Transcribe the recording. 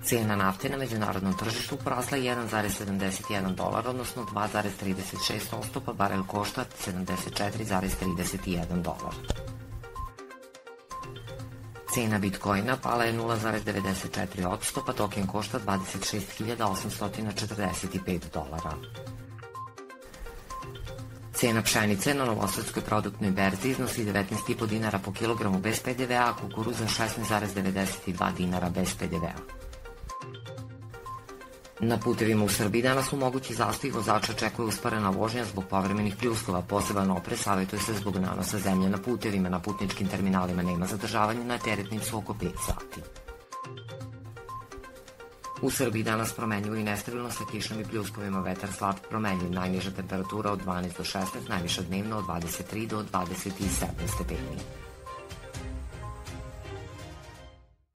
Cena nafte na međunarodnom tržištu porasla je 1,71 dolar, odnosno 2,36%, pa barel košta 74,31 dolar. Cena Bitcoina pala je 0,94%, pa token košta 26.845 dolara. Cena pšenice na novosadskoj produktnoj berzi iznosi 19,5 dinara po kilogramu bez PDV-a, a kukuruza 16,92 dinara bez PDV-a. Na putevima u Srbiji danas su mogući zastoj, vozača očekuje usporena vožnja zbog povremenih pljuskova. Poseban oprez savjetuje se zbog nanosa zemlje na putevima. Na putničkim terminalima nema zadržavanja, na teretnim su oko 5 sati. U Srbiji danas promenljivo i nestabilno sa kišom i pljuskovima, vetar slab promenljiv, najniža temperatura od 12 do 16, najviša dnevno od 23 do 27 stepeni.